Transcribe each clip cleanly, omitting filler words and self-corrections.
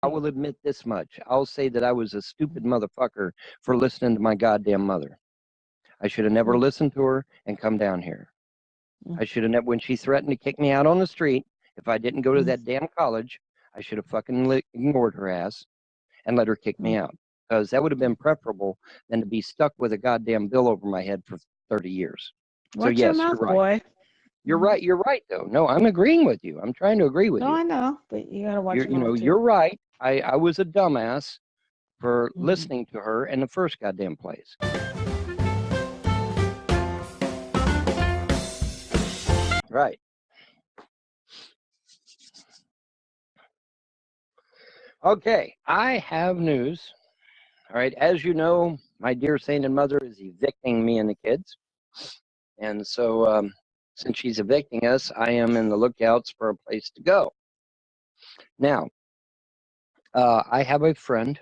I will admit this much. I'll say that I was a stupid motherfucker for listening to my goddamn mother. I should have never listened to her and come down here. I should have never, when she threatened to kick me out on the street, if I didn't go to that damn college, I should have fucking ignored her ass and let her kick me out. Because that would have been preferable than to be stuck with a goddamn bill over my head for 30 years. Watch so your yes, mouth, you're right. boy. You're right. You're right, though. No, I'm agreeing with you. I'm trying to agree with No, you. I know, but you gotta watch your mouth too. You're right. I was a dumbass for listening to her in the first goddamn place. Right. Okay, I have news. All right, as you know, my dear sainted mother is evicting me and the kids. And so since she's evicting us, I am in the lookouts for a place to go. Now, I have a friend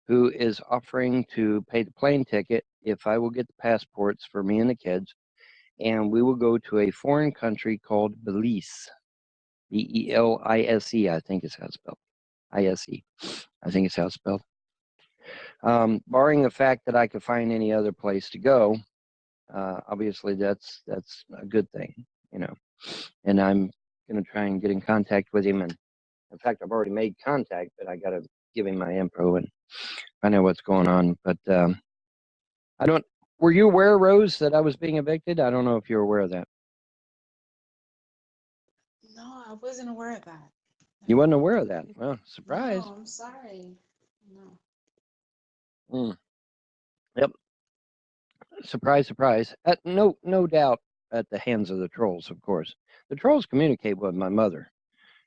who is offering to pay the plane ticket if I will get the passports for me and the kids, and we will go to a foreign country called Belize. Belise, I think is how it's spelled. ISE, I think it's how it's spelled. Barring the fact that I could find any other place to go, obviously that's a good thing, you know. And I'm going to try and get in contact with him. And in fact, I've already made contact, but I got to give him my info and find out what's going on. But I don't. Were you aware, Rose, that I was being evicted? I don't know if you're aware of that. No, I wasn't aware of that. You wasn't aware of that? Well, surprise. No, I'm sorry. No. Yep. Surprise, surprise. No doubt at the hands of the trolls, of course. The trolls communicate with my mother.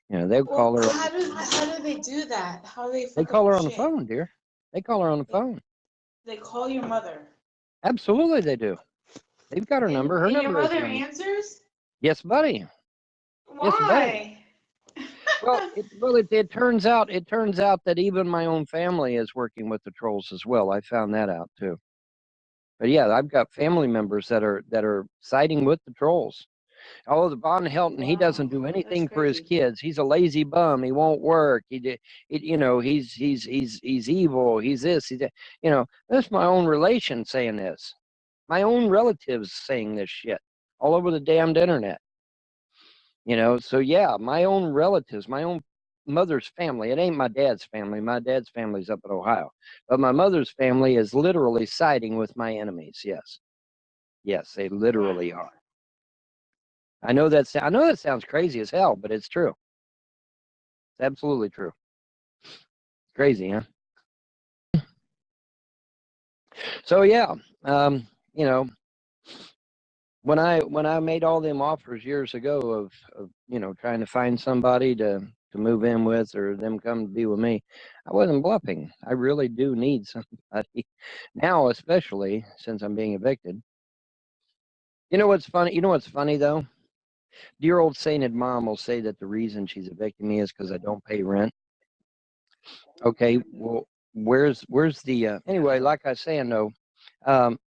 You know, they'll call her. How do they do that? How do they? They call her on the phone, dear. They call her on the phone. They call your mother. Absolutely, they do. They've got her number. Her number. Your mother answers? Yes, buddy. Why? Yes, buddy. Well, it turns out that even my own family is working with the trolls as well. I found that out too. But yeah, I've got family members that are siding with the trolls. Oh, the Von Helton, he doesn't do anything for his kids. He's a lazy bum. He won't work. You know, he's evil. He's this. He's that. You know, that's my own relation saying this. My own relatives saying this shit all over the damned internet. You know, so yeah, my own relatives, my own mother's family. It ain't my dad's family. My dad's family's up in Ohio, but my mother's family is literally siding with my enemies. Yes, yes, they literally are. I know that sounds crazy as hell, but it's true. It's absolutely true. Crazy, huh? So yeah, you know, when I made all them offers years ago of you know trying to find somebody to move in with or them come to be with me, I wasn't bluffing. I really do need somebody now, especially since I'm being evicted. You know what's funny? You know what's funny though? Dear old sainted mom will say that the reason she's evicting me is because I don't pay rent. Okay, well, where's the anyway? Like I was saying though,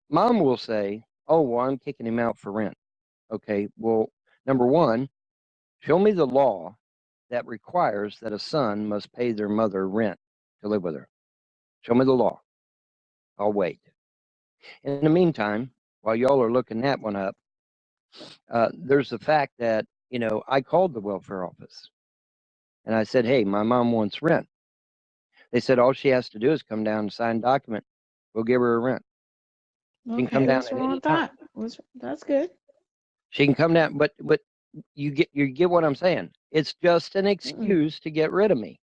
mom will say, "Oh, well, I'm kicking him out for rent." Okay, well, number one, show me the law that requires that a son must pay their mother rent to live with her. Show me the law. I'll wait. In the meantime, while y'all are looking that one up, there's the fact that you know I called the welfare office and I said, "Hey, my mom wants rent." They said all she has to do is come down and sign a document. We'll give her a rent. She can come down what's at wrong any with time. that? That's good. She can come down, but you get what I'm saying. It's just an excuse to get rid of me.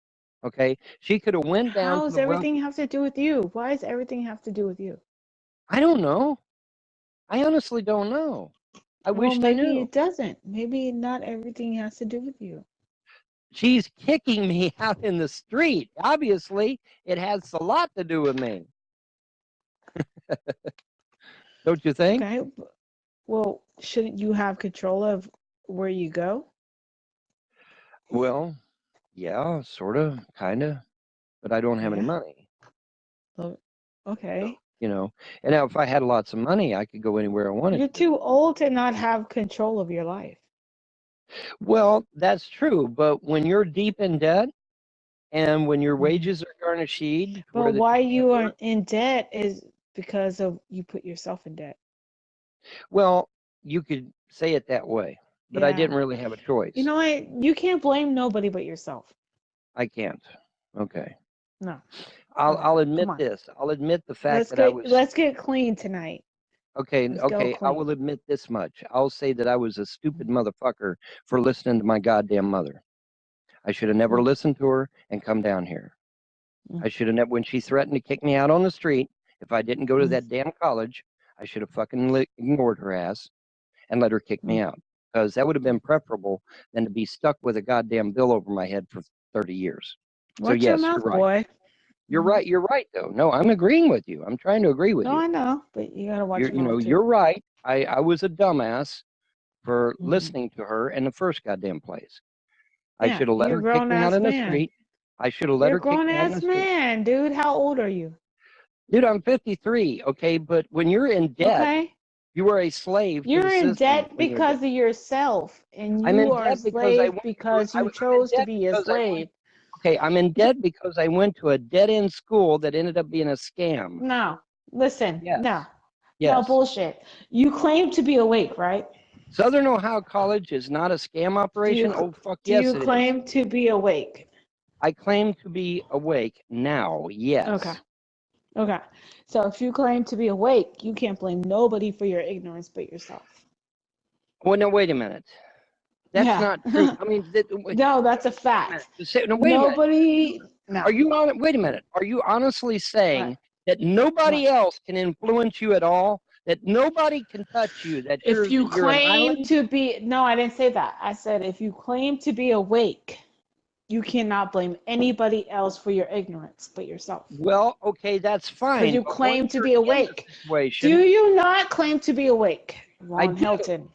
Okay, she could have went down. How does everything have to do with you? Why does everything have to do with you? I don't know. I honestly don't know. I wish I knew. Maybe it doesn't. Maybe not everything has to do with you. She's kicking me out in the street. Obviously, it has a lot to do with me. Don't you think? Okay. Well, shouldn't you have control of where you go? Well, yeah, sort of, kind of, but I don't have any money. Okay. You know, and now if I had lots of money, I could go anywhere I wanted. You're too old to not have control of your life. Well, that's true, but when you're deep in debt And when your Mhm. wages are garnished, But why you are in debt is because of you put yourself in debt. well, you could say it that way, but I Yeah. didn't really have a choice. You know what? You can't blame nobody but yourself. I can't. Okay. No. I'll Okay, I'll come admit on. this. I'll admit the fact that I was Let's get clean tonight. okay, Let's go okay, I clean. will admit this much. I'll say that I was a stupid motherfucker for listening to my goddamn mother. I should have never Mm. listened to her and come down here. Mm. I should have never, when she threatened to kick me out on the street, if I didn't go to Mm. that damn college, I should have fucking ignored her ass and let her kick me Mm. out. Because that would have been preferable than to be stuck with a goddamn bill over my head for 30 years. So, Watch your yes, mouth, you're right. boy. You're Mhm. right. You're right, though. No, I'm agreeing with you. I'm trying to agree with No, you. I know, but you gotta watch You're, your mouth too. you're right. I was a dumbass for Mhm. listening to her in the first goddamn place. I Yeah, should have let you're a her kick me out grown-ass in the man. street. I should have let You're a her kick me out in the grown-ass street. man, dude. How old are you? Dude, I'm 53, okay? But when you're in debt, Okay. you are a slave to You're the in system debt when you're in debt. because of yourself, and I'm you in are a debt because I slave went to because you I'm in chose to debt be a because I went slave. okay, I'm in debt because I went to a dead-end school that ended up being a scam. No, listen, Yes. no, Yes. bullshit. You claim to be awake, right? Southern Ohio College is not a scam operation. Oh, fuck Do yes, you it is. claim to be awake? I claim to be awake now. Yes. Okay. Okay. So if you claim to be awake, you can't blame nobody for your ignorance but yourself. Well, no, wait a minute. That's Yeah. not true. I mean, No, that's a fact. no, wait a minute. Nobody. No. Are you on? Wait a minute. Are you honestly saying What? that nobody What? else can influence you at all? That nobody can touch you? That If you you're an claim island? to be, no, I didn't say that. I said if you claim to be awake, you cannot blame anybody else for your ignorance but yourself. Well, okay, that's Because fine. you But claim once to you're be in the awake. Do situation, you not claim to be awake, I Ron do. Helton?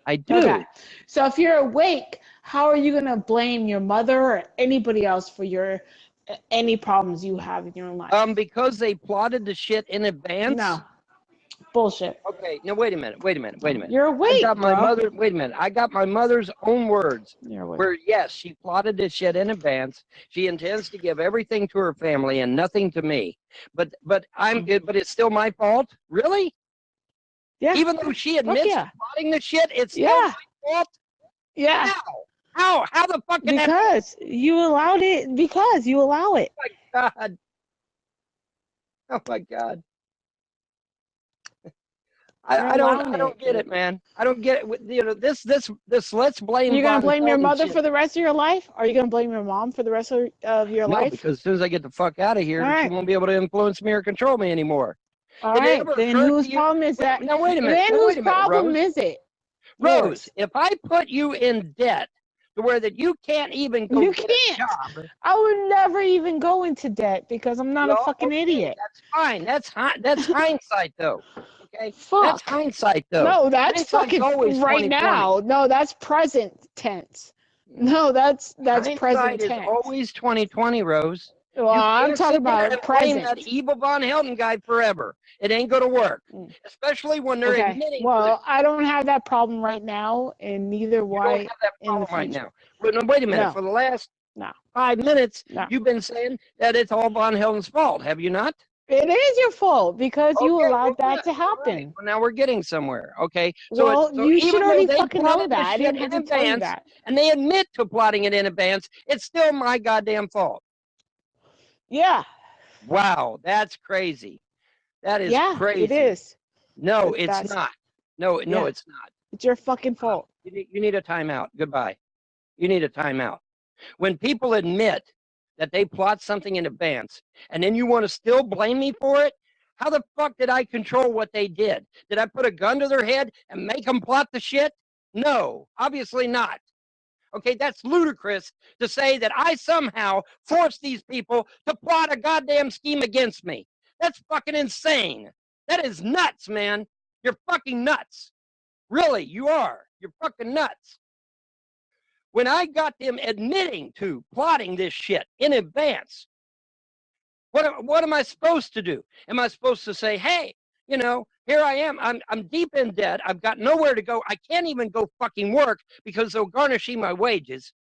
I do. Okay. So if you're awake, how are you going to blame your mother or anybody else for your any problems you have in your life? Because they plotted the shit in advance. No. Bullshit. Okay, now wait a minute. Wait a minute. Wait a minute. You're I awake, got my bro. mother. Wait a minute. I got my mother's own words. You're awake. Where yes, she plotted this shit in advance. She intends to give everything to her family and nothing to me. But but it's still my fault. Really? Yeah. Even though she Fuck admits yeah. to plotting the shit, it's still Yeah. my fault. Yeah. How the fuck can that be? Because you allowed it. Because you allow it. Oh my God. Oh my God. You're I allowing don't it. get it, man. I don't get it. You know, this let's blame You're gonna Von blame your Helden mother shit. for the rest of your life? Are you gonna blame your mom for the rest of your No, life? because as soon as I get the fuck out of All here, she right. won't be able to influence me or control me anymore. All It right. ever Then occurred whose to you? problem is that? Now wait a minute. Then Now whose wait a minute, problem Rose. is it? Rose, Yours. if I put you in debt to where that you can't even go You get a can't. job, I would never even go into debt because I'm not a well, fucking okay, idiot. that's fine. That's hindsight, though. Okay, that's Fuck. hindsight, though. No, that's Hindsight's fucking always right 20/20. now. No, that's present tense. No, that's present Hindsight is tense. always 20/20, Rose. Well, You I'm can't talking sit there and about blame that present. evil Von Helden guy forever. It ain't going to work, Mm. especially when they're Okay. admitting to Well, I don't have that problem right now, and neither You don't why have that in the problem right future. now. Well, no, wait a minute. No, For the last no, 5 minutes, no. you've been saying that it's all Von Helden's fault, have you not? It is your fault because you Okay, well, allowed that good. to All right. happen. Well, now we're getting somewhere. Okay. Well, So you should even though already they fucking know plotted this that. I shit didn't have in to tell you advance that. and they admit to plotting it in advance, it's still my goddamn fault. Yeah. Wow, that's crazy. That is Yeah, crazy. it is. No, it's That's not. No, yeah. it's not. It's your fucking fault. You need a timeout. Goodbye. You need a timeout. When people admit that they plot something in advance and then you want to still blame me for it, how the fuck did I control what they did? Did I put a gun to their head and make them plot the shit? No, obviously not. Okay, that's ludicrous to say that I somehow forced these people to plot a goddamn scheme against me. That's fucking insane. That is nuts, man. You're fucking nuts. Really, you are. You're fucking nuts. When I got them admitting to plotting this shit in advance, what am I supposed to do? Am I supposed to say, hey, you know, here I am. I'm deep in debt. I've got nowhere to go. I can't even go fucking work because they'll garnish my wages.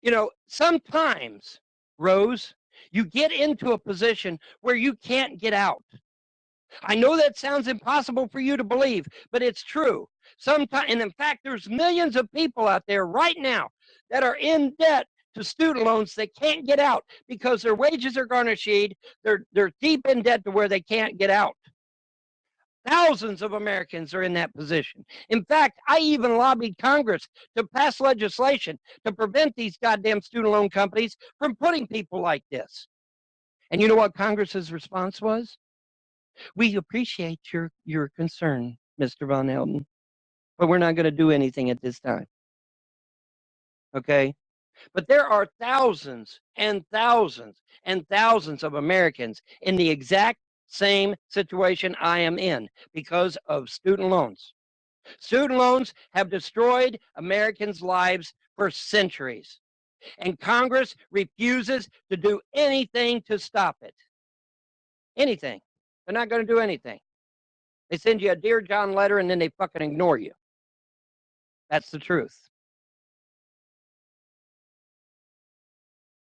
You know, sometimes, Rose, you get into a position where you can't get out. I know that sounds impossible for you to believe, but it's true. Sometimes, and in fact, there's millions of people out there right now that are in debt to student loans that can't get out because their wages are garnished. They're deep in debt to where they can't get out. Thousands of Americans are in that position. In fact, I even lobbied Congress to pass legislation to prevent these goddamn student loan companies from putting people like this. And you know what Congress's response was? We appreciate your concern, Mr. Von Helden, but we're not going to do anything at this time. Okay? But there are thousands and thousands and thousands of Americans in the exact same situation I am in because of student loans. Student loans have destroyed Americans' lives for centuries, and Congress refuses to do anything to stop it. Anything. They're not going to do anything. They send you a Dear John letter and then they fucking ignore you. That's the truth.